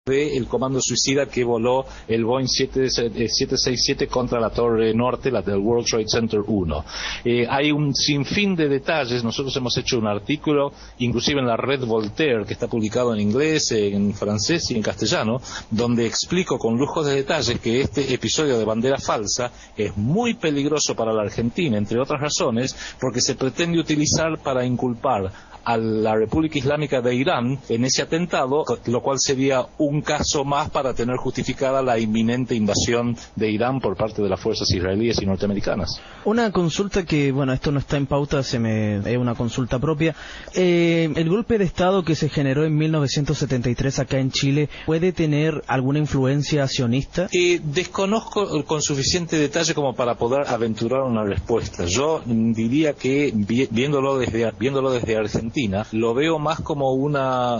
del comando suicida que voló el Boeing 767 contra la Torre Norte, la del World Trade Center 1. Hay un sinfín de detalles. Nosotros hemos hecho un artículo, inclusive en la red Voltaire, que está publicado en inglés, en francés y en castellano, donde explico con lujo de detalles que este episodio de bandera falsa es muy peligroso para la Argentina, entre otras razones, porque se pretende utilizar para inculpar a la República Islámica de Irán en ese atentado, lo cual sería un caso más para tener justificada la inminente invasión de Irán por parte de las fuerzas israelíes y norteamericanas. Una consulta que, bueno, esto no está en pauta, es una consulta propia. El golpe de Estado que se generó en 1973 acá en Chile, ¿puede tener alguna influencia sionista? Desconozco con suficiente detalle como para poder aventurar una respuesta. Yo diría que, viéndolo desde Argentina, lo veo más como una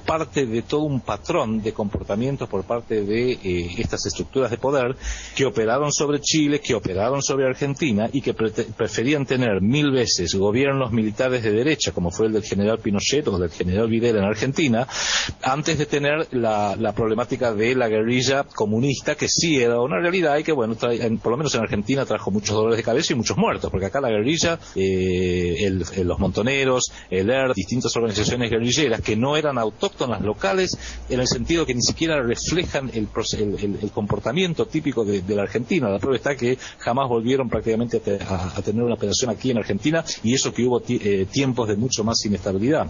parte de todo un patrón de comportamientos por parte de estas estructuras de poder que operaron sobre Chile, que operaron sobre Argentina y que preferían tener 1000 veces gobiernos militares de derecha, como fue el del general Pinochet o del general Videla en Argentina, antes de tener la problemática de la guerrilla comunista, que sí era una realidad y que, bueno, por lo menos en Argentina trajo muchos dolores de cabeza y muchos muertos, porque acá la guerrilla, los montoneros, el ERD, distintas organizaciones guerrilleras que no eran autóctonas locales, en el sentido que ni siquiera reflejan el comportamiento típico de la Argentina. La prueba está que jamás volvieron prácticamente a tener una operación aquí en Argentina, y eso que hubo tiempos de mucho más inestabilidad.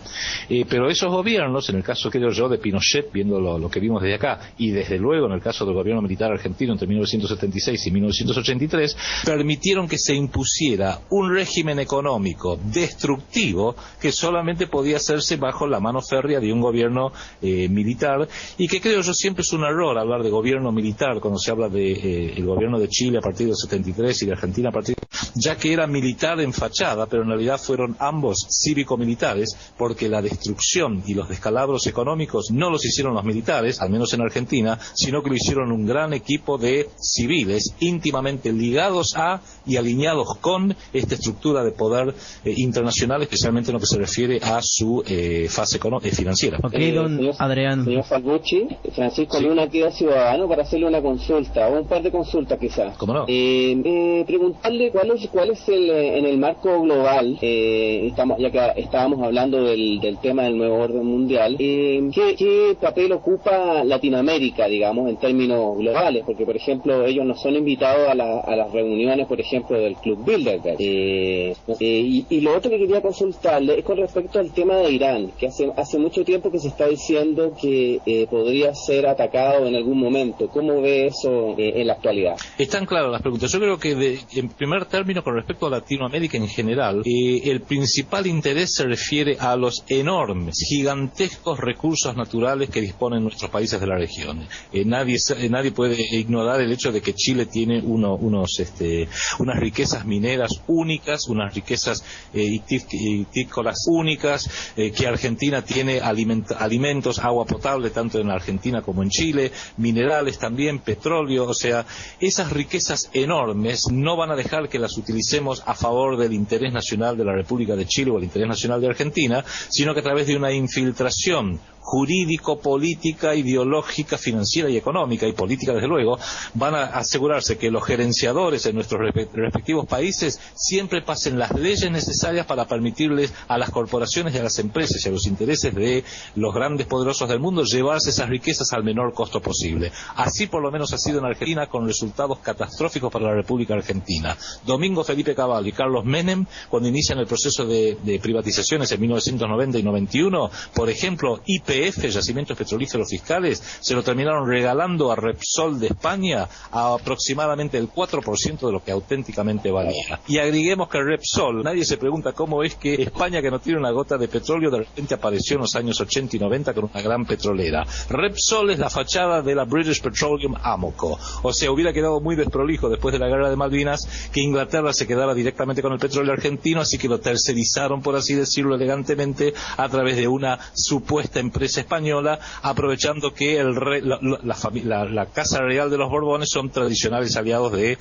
Pero esos gobiernos, en el caso, creo yo, de Pinochet, viendo lo que vimos desde acá, y desde luego en el caso del gobierno militar argentino entre 1976 y 1983, permitieron que se impusiera un régimen económico destructivo que solamente podía hacerse bajo la mano férrea de un gobierno militar, y que creo yo siempre es un error hablar de gobierno militar cuando se habla de el gobierno de Chile a partir del 73 y de Argentina a partir, ya que era militar en fachada, pero en realidad fueron ambos cívico-militares, porque la destrucción y los descalabros económicos no los hicieron los militares, al menos en Argentina, sino que lo hicieron un gran equipo de civiles íntimamente ligados a y alineados con esta estructura de poder internacional, especialmente en lo que se refiere a su fase financiera. Ok, don Adrián. Señor Falbucci, Francisco Sí. Luna queda ciudadano para hacerle una consulta, o un par de consultas quizás. ¿Cómo no? Preguntarle cuál es en el marco global, ya que estábamos hablando del tema del nuevo orden mundial, ¿qué papel ocupa Latinoamérica, digamos, en términos globales? Porque, por ejemplo, ellos no son invitados a las reuniones, por ejemplo, del Club Bilderberg. Y lo otro que quería consultarle es con respecto al tema de Irán, que hace mucho tiempo que se está diciendo que podría ser atacado en algún momento. ¿Cómo ve eso en la actualidad? Están claras las preguntas. Yo creo que en primer término, con respecto a Latinoamérica en general, el principal interés se refiere a los enormes, gigantescos recursos naturales que disponen nuestros países de la región. Nadie puede ignorar el hecho de que Chile tiene unas riquezas mineras únicas, unas riquezas vitícolas únicas, que Argentina tiene alimentos, agua potable tanto en Argentina como en Chile, minerales también, petróleo. O sea, esas riquezas enormes no van a dejar que las utilicemos a favor del interés nacional de la República de Chile o el interés nacional de Argentina, sino que a través de una infiltración jurídico, política, ideológica, financiera y económica, y política desde luego, van a asegurarse que los gerenciadores en nuestros respectivos países siempre pasen las leyes necesarias para permitirles a las corporaciones y a las empresas y a los intereses de los grandes poderosos del mundo llevarse esas riquezas al menor costo posible. Así por lo menos ha sido en Argentina, con resultados catastróficos para la República Argentina. Domingo Felipe Cavallo y Carlos Menem, cuando inician el proceso de privatizaciones en 1990 y 91, por ejemplo, YPF, Yacimientos Petrolíferos Fiscales, se lo terminaron regalando a Repsol de España a aproximadamente el 4% de lo que auténticamente valía. Y agreguemos que Repsol, nadie se pregunta cómo es que España, que no tiene una gota de petróleo, de repente apareció en los años 80 y 90 con una gran petrolera. Repsol es la fachada de la British Petroleum Amoco. O sea, hubiera quedado muy desprolijo después de la guerra de Malvinas que Inglaterra se quedara directamente con el petróleo argentino, así que lo tercerizaron, por así decirlo elegantemente, a través de una supuesta empresa española, aprovechando que la Casa Real de los Borbones son tradicionales aliados del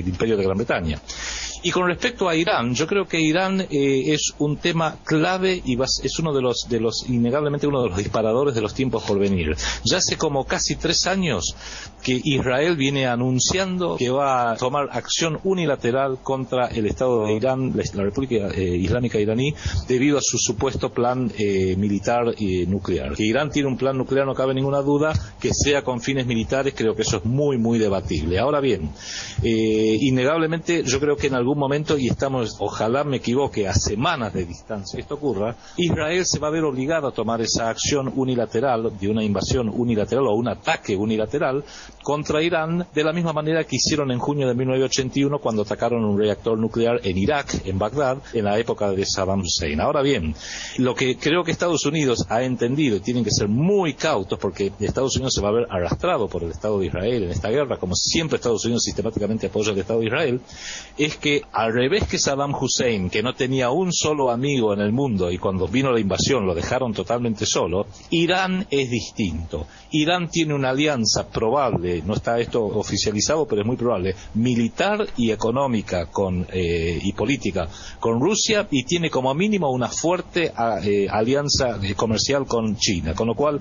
Imperio de Gran Bretaña. Y con respecto a Irán, yo creo que Irán es un tema clave y es uno de los innegablemente uno de los disparadores de los tiempos por venir. Ya hace como casi 3 años que Israel viene anunciando que va a tomar acción unilateral contra el Estado de Irán, la República Islámica iraní, debido a su supuesto plan militar nuclear. Que Irán tiene un plan nuclear, no cabe ninguna duda, que sea con fines militares, creo que eso es muy, muy debatible. Ahora bien, innegablemente yo creo que en algún momento, y estamos, ojalá me equivoque, a semanas de distancia que esto ocurra, Israel se va a ver obligado a tomar esa acción unilateral, de una invasión unilateral o un ataque unilateral contra Irán, de la misma manera que hicieron en junio de 1981 cuando atacaron un reactor nuclear en Irak, en Bagdad, en la época de Saddam Hussein. Ahora bien, lo que creo que Estados Unidos ha entendido, y tienen que ser muy cautos porque Estados Unidos se va a ver arrastrado por el Estado de Israel en esta guerra, como siempre Estados Unidos sistemáticamente apoya al Estado de Israel, es que al revés que Saddam Hussein, que no tenía un solo amigo en el mundo y cuando vino la invasión lo dejaron totalmente solo, Irán es distinto. Irán tiene una alianza probable, no está esto oficializado, pero es muy probable, militar y económica y política con Rusia, y tiene como mínimo una fuerte alianza comercial con China, con lo cual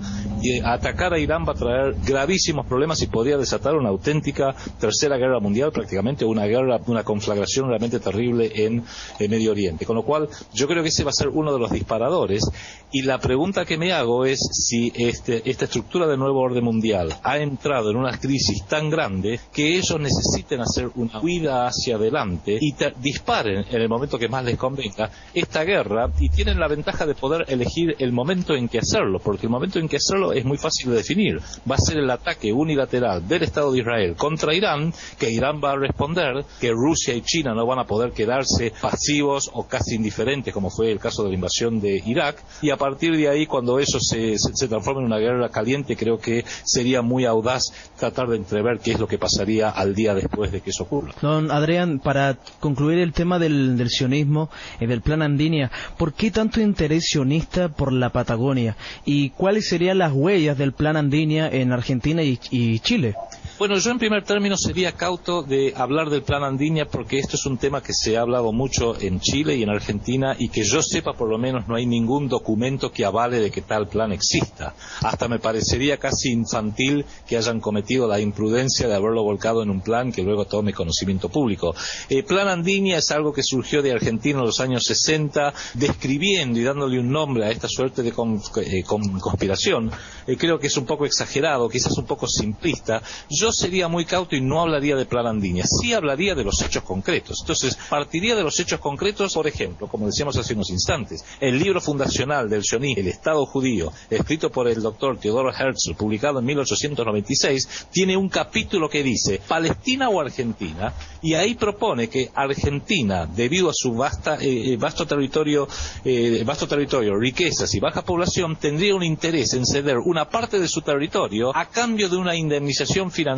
atacar a Irán va a traer gravísimos problemas y podría desatar una auténtica tercera guerra mundial, prácticamente una conflagración realmente terrible en Medio Oriente, con lo cual yo creo que ese va a ser uno de los disparadores. Y la pregunta que me hago es si esta estructura del nuevo orden mundial ha entrado en una crisis tan grande que ellos necesiten hacer una huida hacia adelante y disparen en el momento que más les convenga esta guerra, y tienen la ventaja de poder elegir el momento en que hacerlo, porque el momento en que hacerlo es muy fácil de definir. Va a ser el ataque unilateral del Estado de Israel contra Irán, que Irán va a responder, que Rusia y China no van a poder quedarse pasivos o casi indiferentes, como fue el caso de la invasión de Irak, y a partir de ahí, cuando eso se transforme en una guerra caliente, creo que sería muy audaz tratar de entrever qué es lo que pasaría al día después de que eso ocurra. Don Adrián, para concluir el tema del sionismo y del plan Andinia, ¿por qué tanto interés sionista por la Patagonia? ¿Y cuáles serían las huellas del plan Andinia en Argentina y Chile? Bueno, yo en primer término sería cauto de hablar del plan Andinia porque esto es un tema que se ha hablado mucho en Chile y en Argentina, y que yo sepa por lo menos no hay ningún documento que avale de que tal plan exista. Hasta me parecería casi infantil que hayan cometido la imprudencia de haberlo volcado en un plan que luego tome conocimiento público. El plan Andinia es algo que surgió de Argentina en los años 60, describiendo y dándole un nombre a esta suerte de conspiración. Creo que es un poco exagerado, quizás un poco simplista. Yo sería muy cauto y no hablaría de plan Andinia, sí hablaría de los hechos concretos. Entonces, partiría de los hechos concretos, por ejemplo, como decíamos hace unos instantes, el libro fundacional del sionismo, El Estado Judío, escrito por el doctor Theodor Herzl, publicado en 1896, tiene un capítulo que dice Palestina o Argentina, y ahí propone que Argentina, debido a su vasto territorio, riquezas y baja población, tendría un interés en ceder una parte de su territorio a cambio de una indemnización financiera.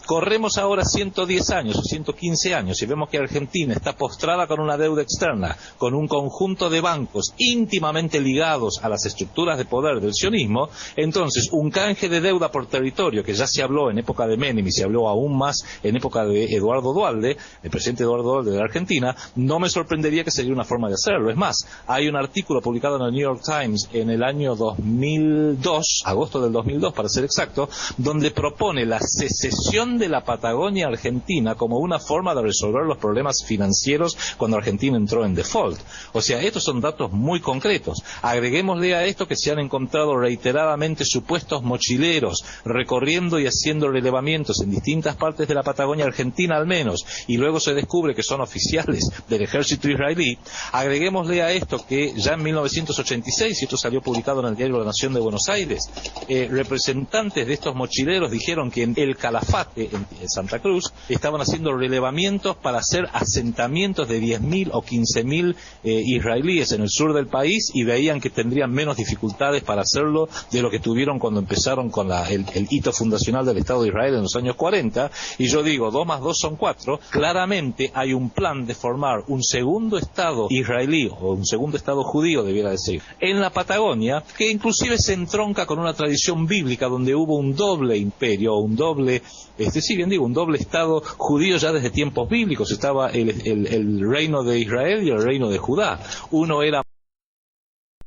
Corremos ahora 110 años o 115 años y vemos que Argentina está postrada con una deuda externa, con un conjunto de bancos íntimamente ligados a las estructuras de poder del sionismo. Entonces, un canje de deuda por territorio, que ya se habló en época de Menem y se habló aún más en época de Eduardo Duhalde, el presidente Eduardo Duhalde de la Argentina, no me sorprendería que sería una forma de hacerlo. Es más, hay un artículo publicado en el New York Times en el año 2002, agosto del 2002 para ser exacto, donde propone la secesión de la Patagonia Argentina como una forma de resolver los problemas financieros cuando Argentina entró en default. O sea, estos son datos muy concretos. Agreguémosle a esto que se han encontrado reiteradamente supuestos mochileros recorriendo y haciendo relevamientos en distintas partes de la Patagonia Argentina al menos, y luego se descubre que son oficiales del ejército israelí. Agreguémosle a esto que ya en 1986, y esto salió publicado en el diario La Nación de Buenos Aires, representantes de estos mochileros dijeron que en el Calafate, en Santa Cruz, estaban haciendo relevamientos para hacer asentamientos de 10.000 o 15.000 israelíes en el sur del país, y veían que tendrían menos dificultades para hacerlo de lo que tuvieron cuando empezaron con el hito fundacional del Estado de Israel en los años 40. Y yo digo, 2 más 2 son 4. Claramente hay un plan de formar un segundo Estado israelí, o un segundo Estado judío, debiera decir, en la Patagonia, que inclusive se entronca con una tradición bíblica donde hubo un doble imperio, un doble doble, si bien digo, un doble estado judío ya desde tiempos bíblicos. Estaba el reino de Israel y el reino de Judá. Uno era